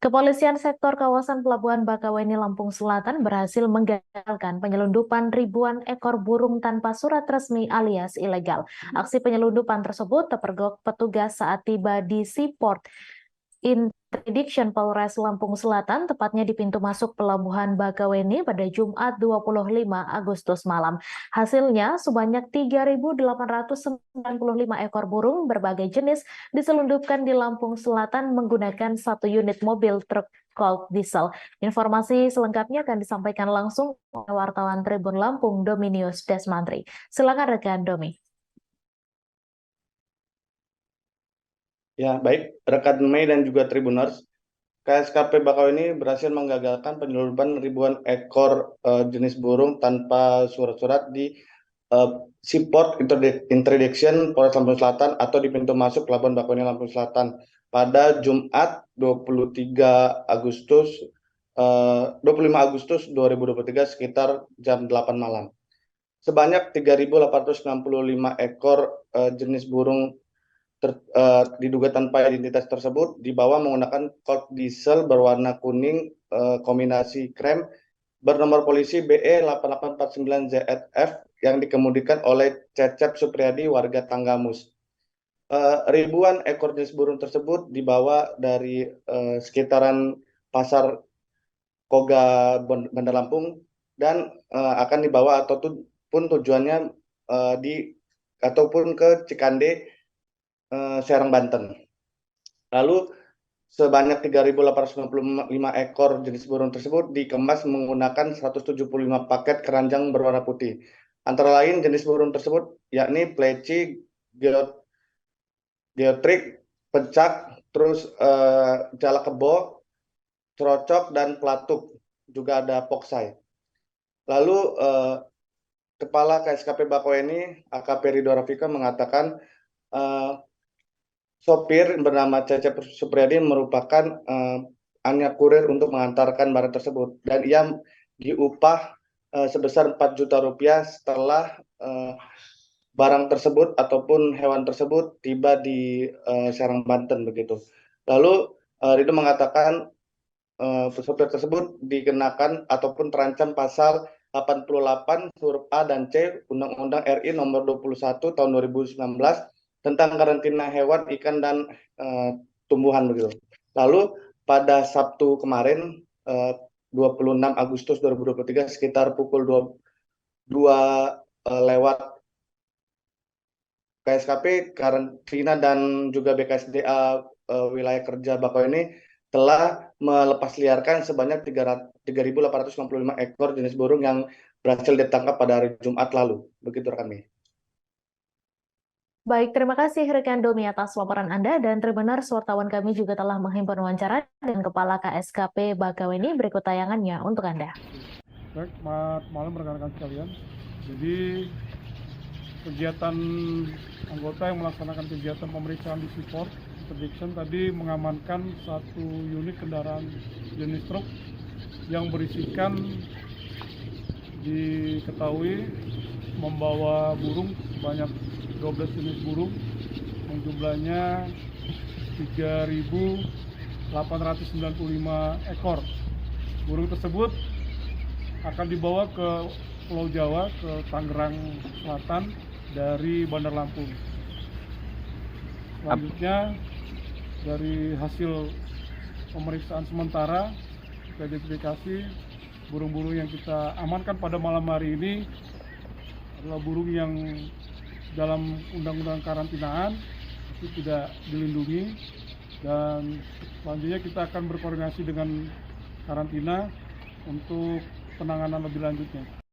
Kepolisian sektor kawasan Pelabuhan Bakauheni Lampung Selatan berhasil menggagalkan penyelundupan ribuan ekor burung tanpa surat resmi alias ilegal. Aksi penyelundupan tersebut terpergok petugas saat tiba di Seaport Interdiction Polres Lampung Selatan, tepatnya di pintu masuk Pelabuhan Bakauheni pada Jumat 25 Agustus malam. Hasilnya, sebanyak 3.895 ekor burung berbagai jenis diselundupkan di Lampung Selatan menggunakan satu unit mobil truk Colt diesel. Informasi selengkapnya akan disampaikan langsung oleh wartawan Tribun Lampung, Dominius Desmantri. Silakan rekan Domi. Ya, baik, rekan Mei dan juga Tribuners, KSKP Bakauheni berhasil menggagalkan penyelundupan ribuan ekor jenis burung tanpa surat-surat di Seaport Interdiction Polres Lampung Selatan atau di pintu masuk Pelabuhan Bakauheni Lampung Selatan pada Jumat 25 Agustus 2023 sekitar jam 8 malam. Sebanyak 3.865 ekor jenis burung diduga tanpa identitas tersebut dibawa menggunakan Colt diesel berwarna kuning kombinasi krem bernomor polisi BE8849ZF yang dikemudikan oleh Cecep Supriyadi warga Tanggamus. Ribuan ekor jenis burung tersebut dibawa dari sekitaran pasar Koga Bandar Lampung dan akan dibawa ataupun tujuannya ataupun ke Cikande, Serang, Banten. Lalu sebanyak 3.895 ekor jenis burung tersebut dikemas menggunakan 175 paket keranjang berwarna putih. Antara lain jenis burung tersebut yakni pleci, geotrik, pecak, terus jalak kebo, cerocok, dan pelatuk. Juga ada poksai. Lalu Kepala KSKP Bakauheni AKP Ridho Rafika mengatakan sopir bernama Cecep Supriyadi merupakan hanya kurir untuk mengantarkan barang tersebut dan ia diupah sebesar 4 juta rupiah setelah barang tersebut ataupun hewan tersebut tiba di Serang, Banten begitu. Lalu Ridho mengatakan sopir tersebut dikenakan ataupun terancam pasal 88 huruf A dan C Undang-Undang RI nomor 21 tahun 2019 tentang karantina hewan, ikan, dan tumbuhan begitu. Lalu pada Sabtu kemarin 26 Agustus 2023 sekitar pukul 2 lewat KSKP karantina dan juga BKSDA wilayah kerja Bakauheni telah melepasliarkan sebanyak 3.865 ekor jenis burung yang berhasil ditangkap pada hari Jumat lalu. Begitu rekan kami. Baik, terima kasih rekan Domi atas laporan Anda dan Tribuners, wartawan kami juga telah menghimpun wawancara dengan Kepala KSKP Bakauheni. Berikut tayangannya untuk Anda. Baik, selamat malam rekan-rekan sekalian. Jadi kegiatan anggota yang melaksanakan kegiatan pemeriksaan di Seaport Interdiction tadi mengamankan satu unit kendaraan jenis truk yang berisikan diketahui membawa burung sebanyak 12 jenis burung yang jumlahnya 3.895 ekor. Burung tersebut akan dibawa ke Pulau Jawa, ke Tangerang Selatan dari Bandar Lampung. Selanjutnya dari hasil pemeriksaan sementara kita identifikasi burung-burung yang kita amankan pada malam hari ini adalah burung yang dalam undang-undang karantinaan itu tidak dilindungi, dan selanjutnya kita akan berkoordinasi dengan karantina untuk penanganan lebih lanjutnya.